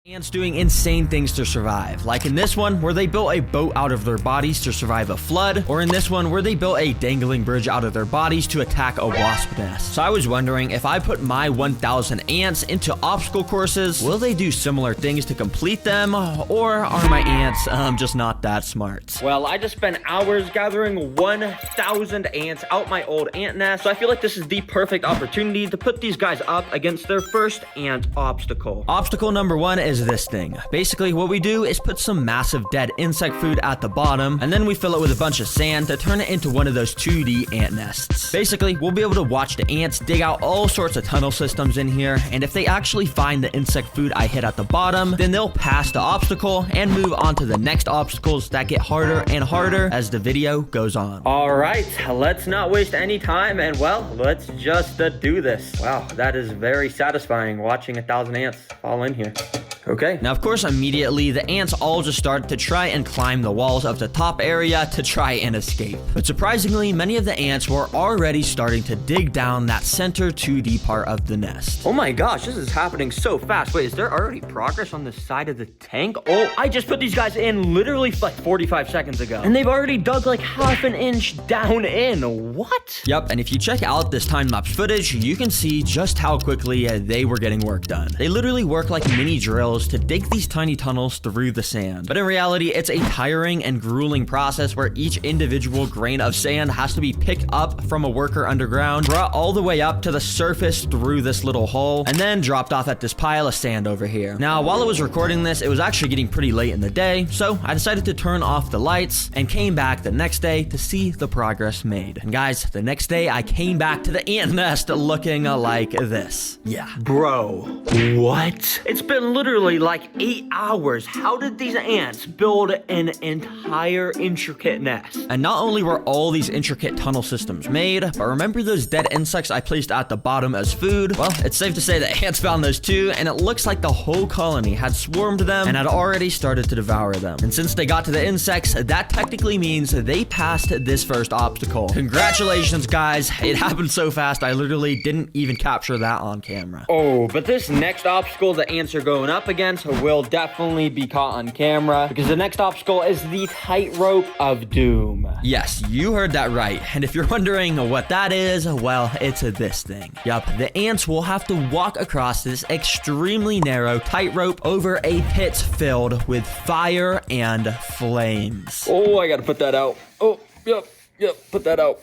Ants doing insane things to survive, like in this one where they built a boat out of their bodies to survive a flood, or in this one where they built a dangling bridge out of their bodies to attack a wasp nest. So I was wondering, if I put my 1,000 ants into obstacle courses, will they do similar things to complete them, or are my ants just not that smart? Well, I just spent hours gathering 1,000 ants out my old ant nest, so I feel like this is the perfect opportunity to put these guys up against their first ant obstacle. Obstacle number one is this thing. Basically, what we do is put some massive dead insect food at the bottom, and then we fill it with a bunch of sand to turn it into one of those 2D ant nests. Basically, we'll be able to watch the ants dig out all sorts of tunnel systems in here, and if they actually find the insect food I hit at the bottom, then they'll pass the obstacle and move on to the next obstacles that get harder and harder as the video goes on. Alright, let's not waste any time, and well, let's just do this. Wow, that is very satisfying watching 1,000 ants fall in here. Okay. Now, of course, immediately, the ants all just started to try and climb the walls of the top area to try and escape. But surprisingly, many of the ants were already starting to dig down that center 2D part of the nest. Oh my gosh, this is happening so fast. Wait, is there already progress on the side of the tank? Oh, I just put these guys in literally like 45 seconds ago, and they've already dug like half an inch down in. What? Yep, and if you check out this time-lapse footage, you can see just how quickly they were getting work done. They literally work like mini drills to dig these tiny tunnels through the sand. But in reality, it's a tiring and grueling process where each individual grain of sand has to be picked up from a worker underground, brought all the way up to the surface through this little hole, and then dropped off at this pile of sand over here. Now, while I was recording this, it was actually getting pretty late in the day, so I decided to turn off the lights and came back the next day to see the progress made. And guys, the next day I came back to the ant nest looking like this. Yeah. Bro, what? It's been literally like 8 hours. How did these ants build an entire intricate nest? And not only were all these intricate tunnel systems made, but remember those dead insects I placed at the bottom as food? Well, it's safe to say that ants found those too, and it looks like the whole colony had swarmed them and had already started to devour them. And since they got to the insects, that technically means they passed this first obstacle. Congratulations, guys. It happened so fast, I literally didn't even capture that on camera. Oh, but this next obstacle the ants are going up against will definitely be caught on camera, because the next obstacle is the tightrope of doom. Yes, you heard that right. And if you're wondering what that is, well, it's this thing. Yup, the ants will have to walk across this extremely narrow tightrope over a pit filled with fire and flames. Oh, I gotta put that out. Oh, yep, put that out.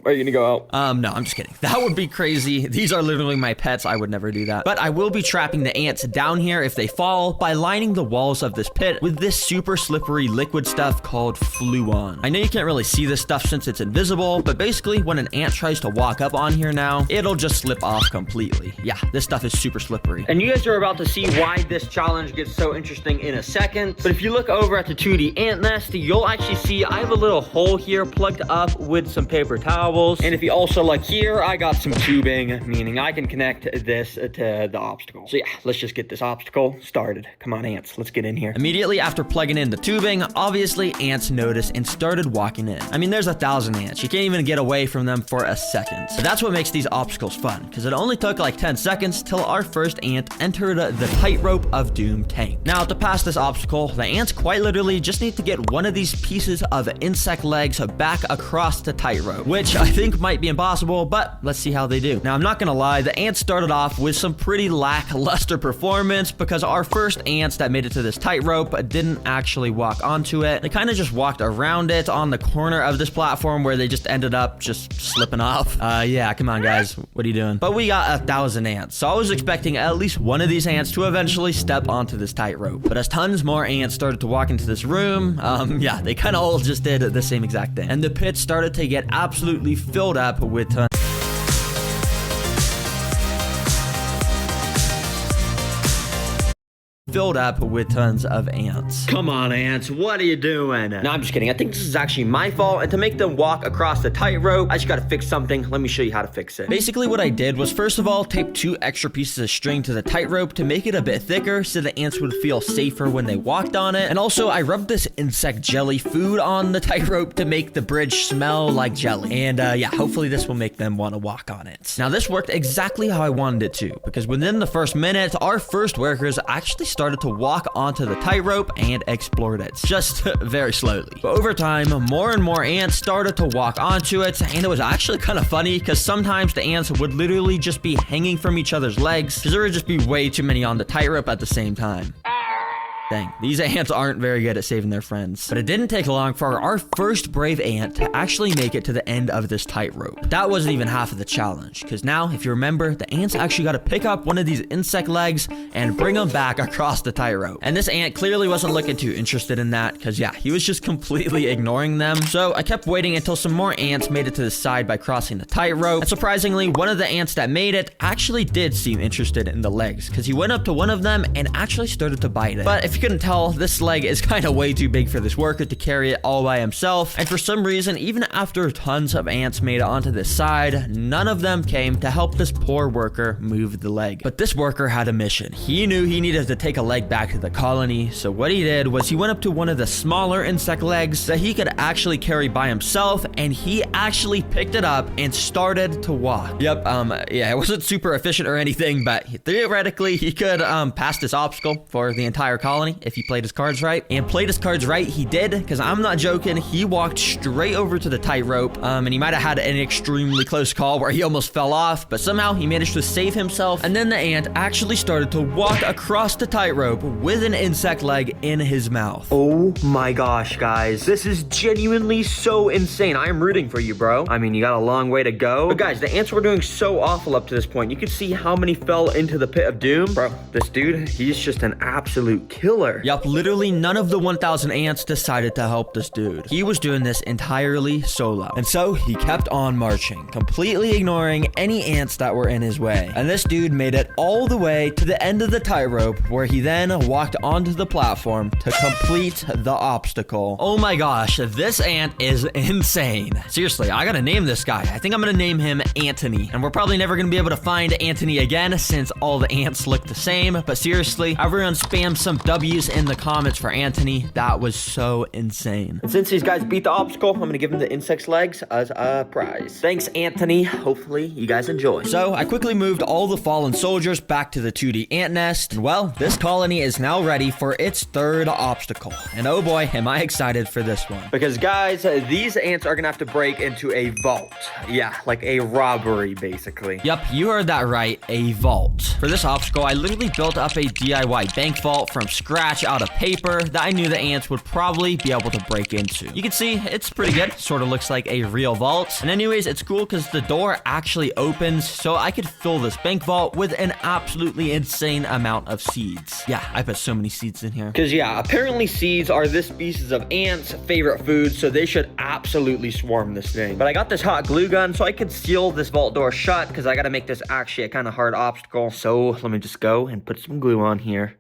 Are you gonna go out? No, I'm just kidding. That would be crazy. These are literally my pets. I would never do that. But I will be trapping the ants down here if they fall by lining the walls of this pit with this super slippery liquid stuff called fluon. I know you can't really see this stuff since it's invisible, but basically when an ant tries to walk up on here now, it'll just slip off completely. Yeah, this stuff is super slippery. And you guys are about to see why this challenge gets so interesting in a second. But if you look over at the 2D ant nest, you'll actually see I have a little hole here plugged up with some paper towels, and if you also look here, I got some tubing, meaning I can connect this to the obstacle. So yeah, let's just get this obstacle started. Come on, ants, let's get in here. Immediately after plugging in the tubing, obviously ants noticed and started walking in. I mean, there's 1,000 ants. You can't even get away from them for a second. So that's what makes these obstacles fun, because it only took like 10 seconds till our first ant entered the tightrope of doom tank. Now, to pass this obstacle, the ants quite literally just need to get one of these pieces of insect legs back across the tightrope, which I think might be impossible, but let's see how they do. Now, I'm not gonna lie, the ants started off with some pretty lackluster performance, because our first ants that made it to this tightrope didn't actually walk onto it. They kind of just walked around it on the corner of this platform, where they just ended up just slipping off. Yeah, come on, guys, what are you doing? But we got 1,000 ants, so I was expecting at least one of these ants to eventually step onto this tightrope. But as tons more ants started to walk into this room, yeah, they kind of all just did the same exact thing, and the pit started to get absolutely filled up with tons. filled up with tons of ants. Come on, ants, what are you doing? No, I'm just kidding. I think this is actually my fault, and to make them walk across the tightrope, I just gotta fix something. Let me show you how to fix it. Basically, what I did was, first of all, tape 2 extra pieces of string to the tightrope to make it a bit thicker so the ants would feel safer when they walked on it. And also, I rubbed this insect jelly food on the tightrope to make the bridge smell like jelly. And yeah, hopefully this will make them want to walk on it. Now, this worked exactly how I wanted it to, because within the first minute, our first workers actually started to walk onto the tightrope and explored it, just very slowly. But over time, more and more ants started to walk onto it, and it was actually kind of funny because sometimes the ants would literally just be hanging from each other's legs because there would just be way too many on the tightrope at the same time. Dang, these ants aren't very good at saving their friends. But it didn't take long for our first brave ant to actually make it to the end of this tightrope. That wasn't even half of the challenge, because now, if you remember, the ants actually got to pick up one of these insect legs and bring them back across the tightrope. And this ant clearly wasn't looking too interested in that, because yeah, he was just completely ignoring them. So I kept waiting until some more ants made it to the side by crossing the tightrope. And surprisingly, one of the ants that made it actually did seem interested in the legs, because he went up to one of them and actually started to bite it. But if you couldn't tell, this leg is kind of way too big for this worker to carry it all by himself, and for some reason, even after tons of ants made it onto this side, none of them came to help this poor worker move the leg. But this worker had a mission. He knew he needed to take a leg back to the colony, so what he did was he went up to one of the smaller insect legs that he could actually carry by himself, and he actually picked it up and started to walk. Yep, yeah, it wasn't super efficient or anything, but theoretically, he could pass this obstacle for the entire colony if he played his cards right. And played his cards right, he did, because I'm not joking, he walked straight over to the tightrope, and he might have had an extremely close call where he almost fell off, but somehow he managed to save himself. And then the ant actually started to walk across the tightrope with an insect leg in his mouth. Oh my gosh, guys, this is genuinely so insane. I am rooting for you, bro. I mean, you got a long way to go, but guys, the ants were doing so awful up to this point. You could see how many fell into the pit of doom. Bro, this dude, he's just an absolute killer. Yup, literally none of the 1,000 ants decided to help this dude. He was doing this entirely solo. And so he kept on marching, completely ignoring any ants that were in his way. And this dude made it all the way to the end of the tightrope, where he then walked onto the platform to complete the obstacle. Oh my gosh, this ant is insane. Seriously, I gotta name this guy. I think I'm gonna name him Anthony. And we're probably never gonna be able to find Anthony again since all the ants look the same. But seriously, everyone spam some W's in the comments for Anthony. That was so insane. And since these guys beat the obstacle, I'm gonna give them the insect's legs as a prize. Thanks, Anthony. Hopefully you guys enjoy. So I quickly moved all the fallen soldiers back to the 2D ant nest. And well, this colony is now ready for its third obstacle. And oh boy, am I excited for this one. Because guys, these ants are gonna have to break into a vault. Yeah, like a robbery, basically. Yep, you heard that right, a vault. For this obstacle, I literally built up a DIY bank vault from scratch out of paper that I knew the ants would probably be able to break into. You can see it's pretty good. Sort of looks like a real vault. And anyways, it's cool because the door actually opens, so I could fill this bank vault with an absolutely insane amount of seeds. Yeah, I put so many seeds in here. Because yeah, apparently seeds are this species of ants' favorite food, so they should absolutely swarm this thing. But I got this hot glue gun so I could seal this vault door shut, because I got to make this actually a kind of hard obstacle. So let me just go and put some glue on here.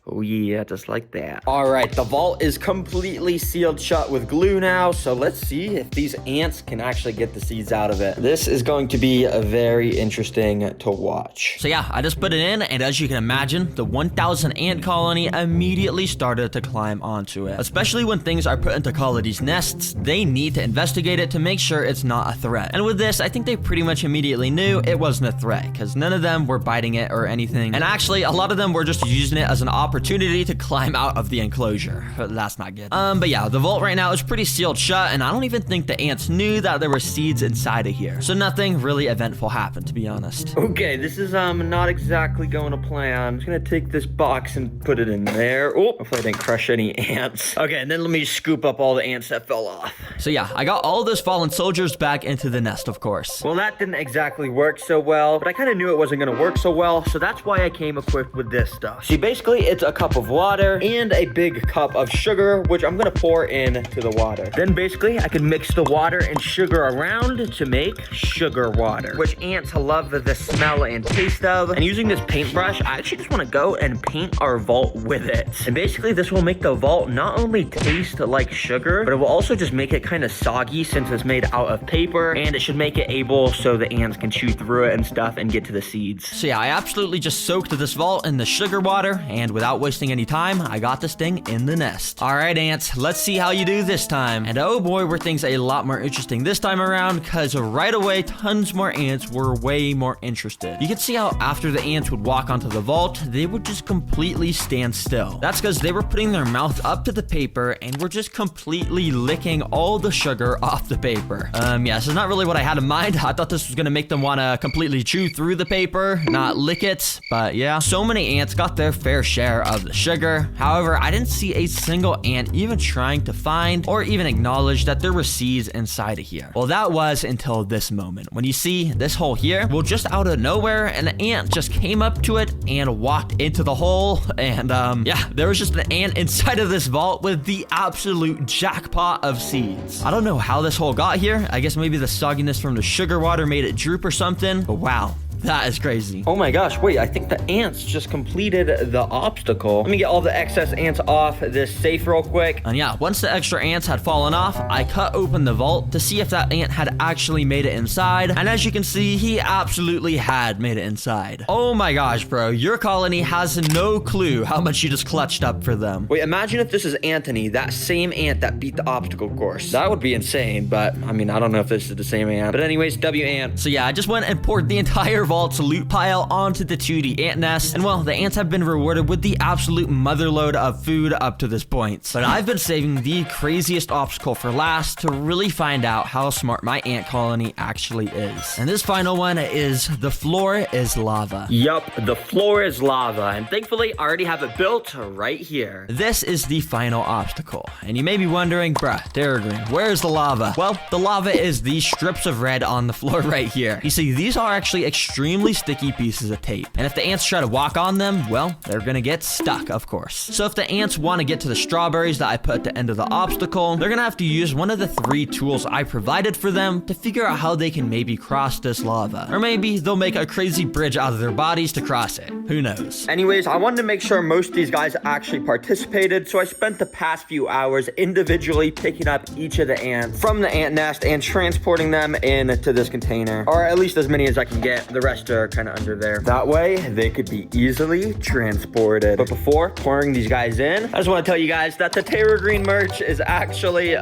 Oh yeah, just like that. All right, the vault is completely sealed shut with glue now, so let's see if these ants can actually get the seeds out of it. This is going to be very interesting to watch. So yeah, I just put it in, and as you can imagine, the 1,000 ant colony immediately started to climb onto it. Especially when things are put into colonies' nests, they need to investigate it to make sure it's not a threat. And with this, I think they pretty much immediately knew it wasn't a threat, because none of them were biting it or anything. And actually, a lot of them were just using it as an opportunity to climb out of the enclosure. That's not good. But yeah, the vault right now is pretty sealed shut, and I don't even think the ants knew that there were seeds inside of here. So nothing really eventful happened, to be honest. Okay, this is not exactly going to plan. I'm just gonna take this box and put it in there. Oh, hopefully I didn't crush any ants. Okay, and then let me scoop up all the ants that fell off. So yeah, I got all those fallen soldiers back into the nest, of course. Well, that didn't exactly work so well, but I kind of knew it wasn't gonna work so well, so that's why I came equipped with this stuff. See, basically, it's gets a cup of water and a big cup of sugar, which I'm gonna pour into the water. Then basically I can mix the water and sugar around to make sugar water, which ants love the smell and taste of. And using this paintbrush, I actually just want to go and paint our vault with it. And basically this will make the vault not only taste like sugar, but it will also just make it kind of soggy since it's made out of paper, and it should make it able so the ants can chew through it and stuff and get to the seeds. So yeah, I absolutely just soaked this vault in the sugar water, and without wasting any time, I got this thing in the nest. All right, ants, let's see how you do this time. And oh boy, were things a lot more interesting this time around, because right away, tons more ants were way more interested. You can see how after the ants would walk onto the vault, they would just completely stand still. That's because they were putting their mouth up to the paper and were just completely licking all the sugar off the paper. Yeah, this is not really what I had in mind. I thought this was gonna make them wanna completely chew through the paper, not lick it, but yeah. So many ants got their fair share of the sugar. However, I didn't see a single ant even trying to find or even acknowledge that there were seeds inside of here. Well, that was until this moment. When you see this hole here, well, just out of nowhere, an ant just came up to it and walked into the hole. And yeah, there was just an ant inside of this vault with the absolute jackpot of seeds. I don't know how this hole got here. I guess maybe the sogginess from the sugar water made it droop or something, but wow. That is crazy. Oh my gosh, wait, I think the ants just completed the obstacle. Let me get all the excess ants off this safe real quick. And yeah, once the extra ants had fallen off, I cut open the vault to see if that ant had actually made it inside. And as you can see, he absolutely had made it inside. Oh my gosh, bro, your colony has no clue how much you just clutched up for them. Wait, imagine if this is Anthony, that same ant that beat the obstacle course. That would be insane, but I mean, I don't know if this is the same ant. But anyways, W ant. So yeah, I just went and poured the entire vault's loot pile onto the 2D ant nest, and well, the ants have been rewarded with the absolute motherload of food up to this point. But I've been saving the craziest obstacle for last to really find out how smart my ant colony actually is. And this final one is the floor is lava. Yup, the floor is lava, and thankfully I already have it built right here. This is the final obstacle, and you may be wondering, bruh, Darraggreen, where's the lava? Well, the lava is these strips of red on the floor right here. You see, these are actually extremely sticky pieces of tape, and if the ants try to walk on them, well, they're gonna get stuck, of course. So if the ants want to get to the strawberries that I put at the end of the obstacle, they're gonna have to use one of the 3 tools I provided for them to figure out how they can maybe cross this lava. Or maybe they'll make a crazy bridge out of their bodies to cross it. Who knows? Anyways, I wanted to make sure most of these guys actually participated, so I spent the past few hours individually picking up each of the ants from the ant nest and transporting them into this container, or at least as many as I can get. The rest are kind of under there. That way, they could be easily transported. But before pouring these guys in, I just want to tell you guys that the Darraggreen merch is actually,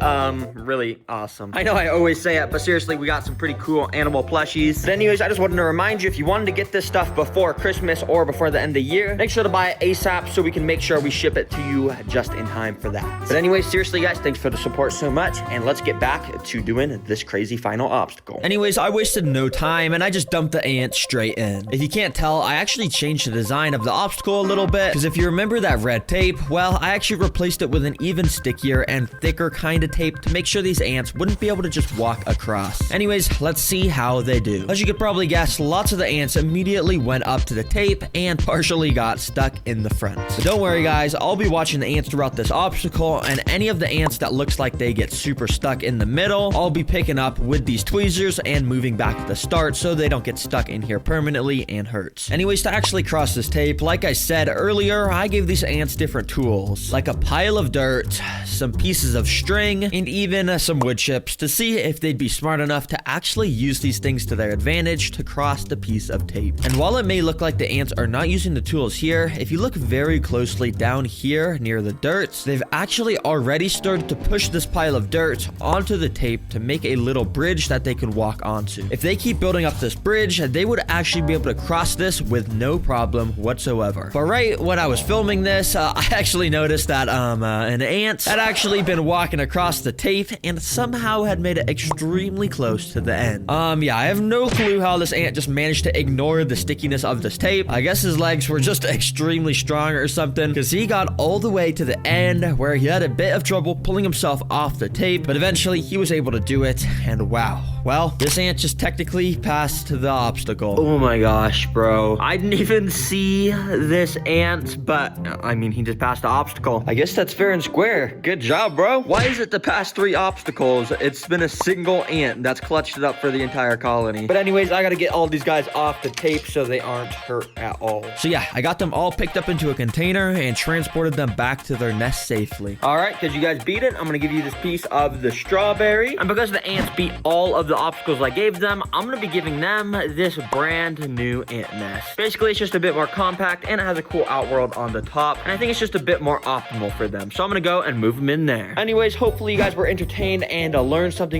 really awesome. I know I always say it, but seriously, we got some pretty cool animal plushies. But anyways, I just wanted to remind you, if you wanted to get this stuff before Christmas or before the end of the year, make sure to buy it ASAP so we can make sure we ship it to you just in time for that. But anyways, seriously, guys, thanks for the support so much, and let's get back to doing this crazy final obstacle. Anyways, I wasted no time, and I just dumped the ants straight in. If you can't tell, I actually changed the design of the obstacle a little bit, because if you remember that red tape, well, I actually replaced it with an even stickier and thicker kind of tape to make sure these ants wouldn't be able to just walk across. Anyways, let's see how they do. As you could probably guess, lots of the ants immediately went up to the tape and partially got stuck in the front. So don't worry, guys, I'll be watching the ants throughout this obstacle, and any of the ants that looks like they get super stuck in the middle, I'll be picking up with these tweezers and moving back to the start so they don't get stuck in here permanently and hurts. Anyways, to actually cross this tape, like I said earlier, I gave these ants different tools, like a pile of dirt, some pieces of string, and even some wood chips to see if they'd be smart enough to actually use these things to their advantage to cross the piece of tape. And while it may look like the ants are not using the tools here, if you look very closely down here near the dirt, they've actually already started to push this pile of dirt onto the tape to make a little bridge that they can walk onto. If they keep building up this bridge, they would actually be able to cross this with no problem whatsoever. But right when I was filming this, I actually noticed that an ant had actually been walking across the tape and somehow had made it extremely close to the end. Yeah, I have no clue how this ant just managed to ignore the stickiness of this tape. I guess his legs were just extremely strong or something, because he got all the way to the end where he had a bit of trouble pulling himself off the tape, but eventually he was able to do it, and wow. Well, this ant just technically passed the obstacle. obstacle. Oh my gosh, bro. I didn't even see this ant, but I mean, he just passed the obstacle. I guess that's fair and square. Good job, bro. Why is it the past 3 obstacles, it's been a single ant that's clutched it up for the entire colony? But anyways, I gotta get all these guys off the tape so they aren't hurt at all. So yeah, I got them all picked up into a container and transported them back to their nest safely. All right, because you guys beat it, I'm gonna give you this piece of the strawberry. And because the ants beat all of the obstacles I gave them, I'm gonna be giving them this brand new ant nest. Basically, it's just a bit more compact and it has a cool outworld on the top. And I think it's just a bit more optimal for them. So I'm gonna go and move them in there. Anyways, hopefully you guys were entertained and learned something